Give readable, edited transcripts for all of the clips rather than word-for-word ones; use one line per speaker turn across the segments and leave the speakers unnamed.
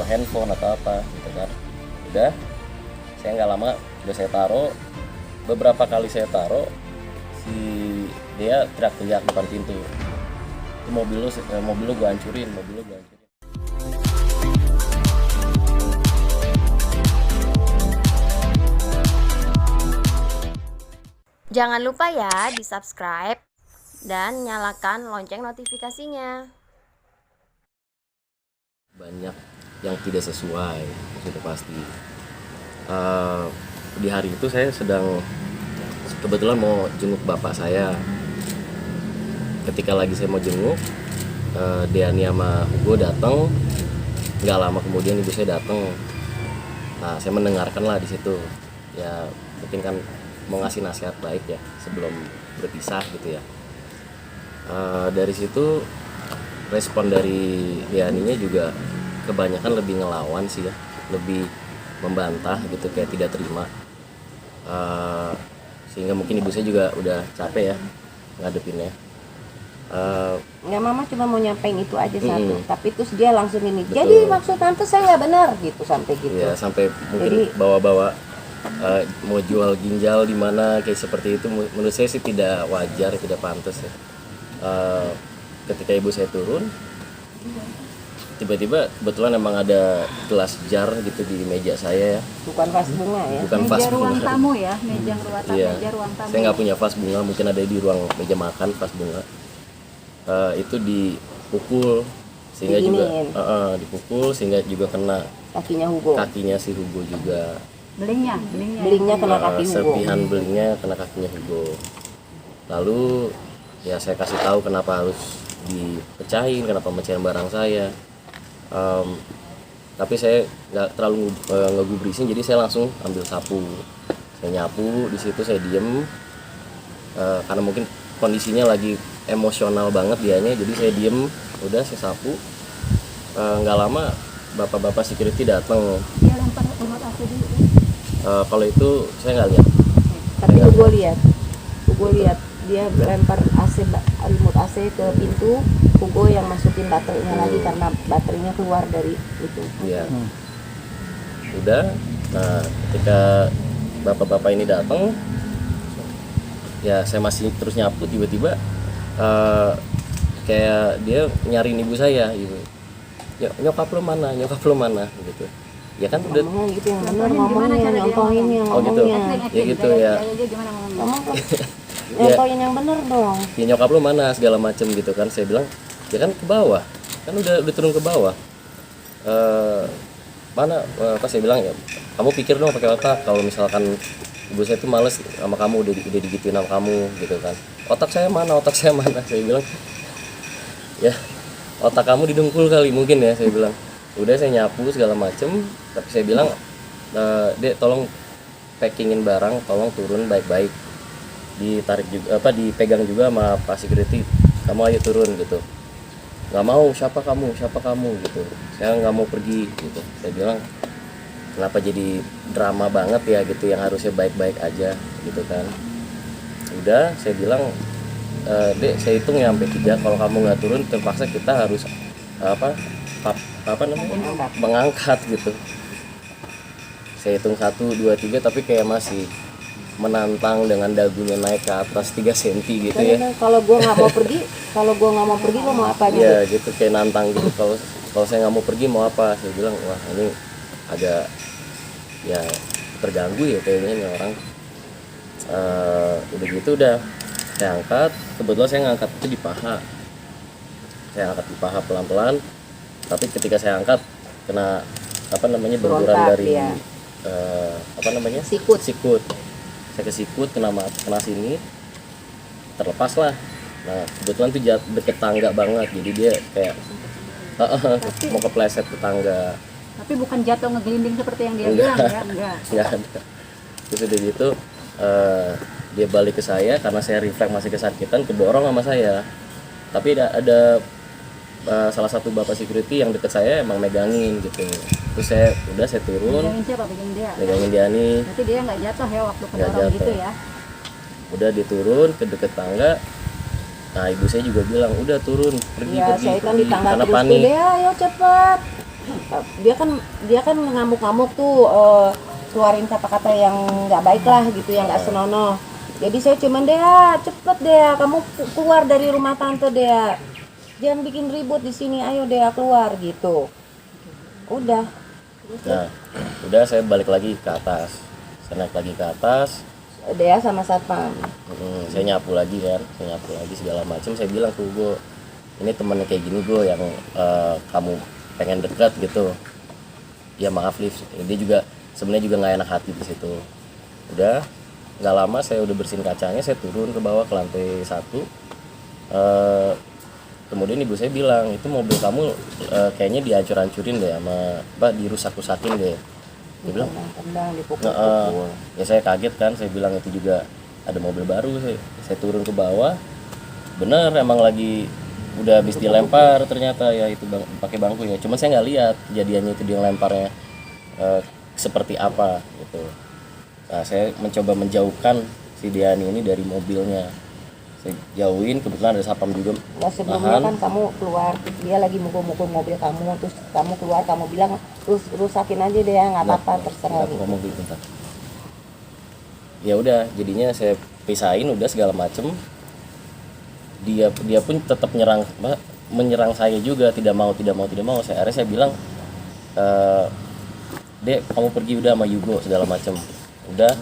atau handphone atau apa gitu kan. Udah, saya nggak lama udah saya taruh. Beberapa kali saya taruh, si dia teriak-teriak depan pintu, itu mobil lu gue hancurin.
Jangan lupa ya di subscribe dan nyalakan lonceng notifikasinya.
Banyak yang tidak sesuai, sudah pasti. Di hari itu saya sedang kebetulan mau jenguk bapak saya. Ketika lagi saya mau jenguk, Deani sama Hugo datang. Nggak lama kemudian ibu saya datang. Nah, saya mendengarkan lah di situ. Ya mungkin kan mau ngasih nasihat baik ya sebelum berpisah gitu ya. Dari situ respon dari Deaninya juga kebanyakan lebih ngelawan sih ya, lebih membantah gitu, kayak tidak terima. Sehingga mungkin ibu saya juga udah capek ya ngadepinnya.
Nggak, mama cuma mau nyampein itu aja satu, tapi terus dia langsung ini. Betul. Jadi maksud tante saya benar gitu, sampai gitu.
Ya, sampai mungkin bawa-bawa mau jual ginjal di mana kayak seperti itu. Menurut saya sih tidak wajar, tidak pantas ya. Ketika ibu saya turun, tiba-tiba kebetulan emang ada gelas jar gitu di meja saya ya.
Bukan vas bunga ya.
Bukan vas
meja
bunga.
ruang tamu ya, meja ruang tamu.
Iya.
Meja ruang tamu.
Saya nggak punya vas bunga, mungkin ada di ruang meja makan vas bunga. Itu dipukul sehingga juga dipukul sehingga juga kena kakinya si Hugo juga.
Belingnya
kena kaki Hugo.
Serpihan belingnya kena kakinya Hugo. Lalu ya saya kasih tahu kenapa harus dipecahin, kenapa mecahin barang saya. Tapi saya nggak terlalu ngegubrisin, jadi saya langsung ambil sapu, saya nyapu. Di situ saya diem karena mungkin kondisinya lagi emosional banget dianya, jadi saya diem, udah saya sapu. Nggak lama bapak-bapak security datang.
Dia lempar remote AC dulu.
Kalau itu saya nggak lihat.
Tapi Hugo lihat dia lempar remote AC ke pintu. Hugo yang masukin baterainya lagi karena baterainya keluar dari itu.
Iya. Udah. Nah, ketika bapak-bapak ini datang, ya saya masih terus nyapu, tiba-tiba kayak dia nyariin ibu saya gitu. Ya, nyokap lo mana gitu. Ya kan udah
Ngomongnya gitu yang benar, ngomongnya nyontohin yang
Oh gitu.
ngomongnya.
Ya gitu ya.
Dia gimana ngomongnya?
Ngomong nyontohin yang benar dong.
Ya nyokap lo mana segala macem gitu kan. Saya bilang, ya kan ke bawah. Kan udah turun ke bawah. Mana apa saya bilang ya, kamu pikir dong pakai otak. Kalau misalkan ibu saya tuh males sama kamu, udah digituin sama kamu gitu kan. Otak saya mana? Saya bilang, ya otak kamu didengkul kali mungkin ya, saya bilang. Udah saya nyapu segala macem, tapi saya bilang, Dek tolong packingin barang, tolong turun baik-baik, ditarik juga dipegang juga sama Pak Security, kamu ayo turun gitu. Nggak mau, siapa kamu gitu, saya nggak mau pergi gitu. Saya bilang, kenapa jadi drama banget ya gitu, yang harusnya baik-baik aja gitu kan. Udah saya bilang, Dek saya hitung ya sampai 3, kalau kamu nggak turun terpaksa kita harus mengangkat gitu. Saya hitung 1, 2, 3, tapi kayak masih menantang dengan dagunya naik ke atas 3 cm gitu ya.
Kalau gue nggak mau pergi lo mau apa gitu?
Iya gitu, kayak nantang gitu. Kalau saya nggak mau pergi mau apa? Saya bilang, wah ini agak ya terganggu ya kayaknya ini orang. Udah gitu udah saya angkat. Kebetulan saya ngangkat itu di paha. Saya angkat di paha pelan-pelan. Tapi ketika saya angkat kena benturan dari
ya.
sikut. Saya ke sikut, kena sini, terlepas lah. Nah kebetulan tuh deket tangga banget, jadi dia kayak mau kepleset ke tangga.
Tapi bukan jatuh ngegelinding seperti yang dia bilang ya, enggak.
Ada. Terus udah gitu dia balik ke saya karena saya refleks masih kesakitan, kedorong sama saya. Tapi ada salah satu bapak security yang deket saya emang megangin gitu. Terus saya turun.
Megangin siapa? Megangin dia?
Megangin Deani.
Berarti dia nggak jatuh ya waktu
Nggak
kedorong gitu
jatuh.
ya?
Udah diturun ke deket tangga. Nah ibu saya juga bilang udah turun pergi
Saya kan di tangga
karena
terus
panik.
tuh, ayo cepet. dia kan ngamuk-ngamuk tuh, keluarin kata-kata yang nggak baik lah gitu, yang nggak senonoh. Jadi saya cuman, Dea cepet Dea, kamu keluar dari rumah tante Dea, jangan bikin ribut di sini, ayo Dea keluar gitu. Udah.
Nah, udah saya balik lagi ke atas. Saya naik lagi ke atas.
Dea sama satpam.
Saya nyapu lagi kan, saya nyapu lagi segala macam. Saya bilang ke Hugo, ini temennya kayak gini gue yang kamu pengen dekat gitu. Ya maaf Liv, dia juga sebenarnya juga nggak enak hati di situ. Udah, nggak lama saya udah bersihin kacanya, saya turun ke bawah ke lantai 1. Kemudian ibu saya bilang, itu mobil kamu kayaknya dihancur-hancurin deh sama Mbak, dirusak-rusakin deh. Dia bilang,
Tendang, dipukul-pukul.
ya saya kaget kan, saya bilang itu juga ada mobil baru. Saya turun ke bawah, bener emang lagi udah habis dilempar ternyata ya itu pakai bangku ya. Cuman saya nggak lihat kejadiannya itu dia lemparnya seperti apa gitu. Nah, saya mencoba menjauhkan si Diani ini dari mobilnya. Saya jauhin, kebetulan ada satpam juga.
Nah, sebelumnya kan kamu keluar, dia lagi mukul-mukul mobil kamu, terus kamu keluar, kamu bilang rusakin aja deh ya, nggak apa-apa, terserah gitu.
Mobil bentar. Ya udah, jadinya saya pisahin udah segala macem. Dia pun tetap menyerang saya juga, tidak mau. Akhirnya saya bilang, Dek, kamu pergi udah sama Yugo segala macem. Udah,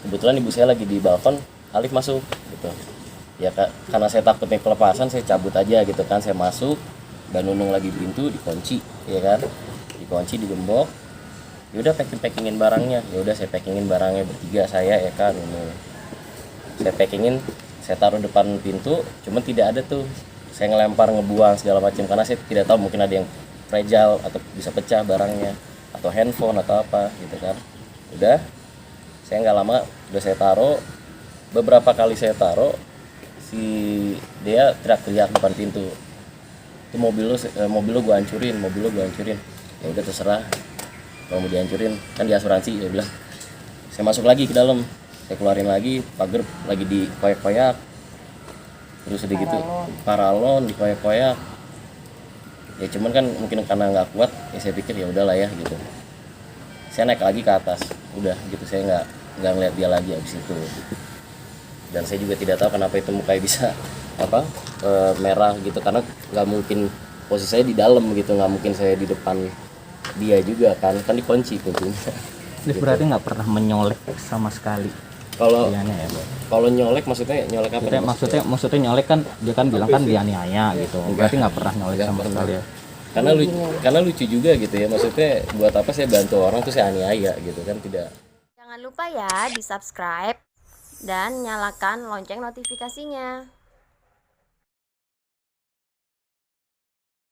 kebetulan ibu saya lagi di balkon, Alif masuk gitu. Ya karena saya takutnya kelepasan, saya cabut aja gitu kan. Saya masuk, Mbak Nunung lagi pintu dikunci, ya kan, dikunci, digembok. Ya udah, packingin barangnya. Ya udah, saya packingin barangnya bertiga, saya ya kan ini. Saya packingin, saya taruh depan pintu. Cuman tidak ada tuh, saya ngelempar, ngebuang segala macam karena saya tidak tahu, mungkin ada yang fragile atau bisa pecah barangnya, atau handphone atau apa gitu kan. Udah, saya nggak lama udah saya taruh. Beberapa kali saya taruh, si dia teriak-teriak depan pintu, itu mobil lo gue hancurin. Ya udah, terserah, kalau mau dihancurin kan di asuransi, dia bilang. Saya masuk lagi ke dalam, saya keluarin lagi, pagar lagi dikoyak-koyak, terus udah gitu paralon dikoyak-koyak. Ya cuman kan mungkin karena nggak kuat, ya saya pikir ya udahlah ya gitu. Saya naik lagi ke atas, udah gitu, saya nggak ngeliat dia lagi abis itu. Dan saya juga tidak tahu kenapa itu mukanya bisa merah gitu, karena nggak mungkin posisi saya di dalam gitu, nggak mungkin saya di depan dia juga kan dikunci kuncinya.
Gitu. Berarti nggak pernah menyolek sama sekali.
Kalau
ya,
kalau nyolek maksudnya nyolek apa?
Maksudnya nyolek kan dia kan bilang kan dianiaya gitu. Berarti nggak pernah nyolek sama sekali ya.
Karena lucu juga gitu ya, maksudnya buat apa saya bantu orang tuh saya aniaya gitu kan, tidak.
Jangan lupa ya di subscribe dan nyalakan lonceng notifikasinya.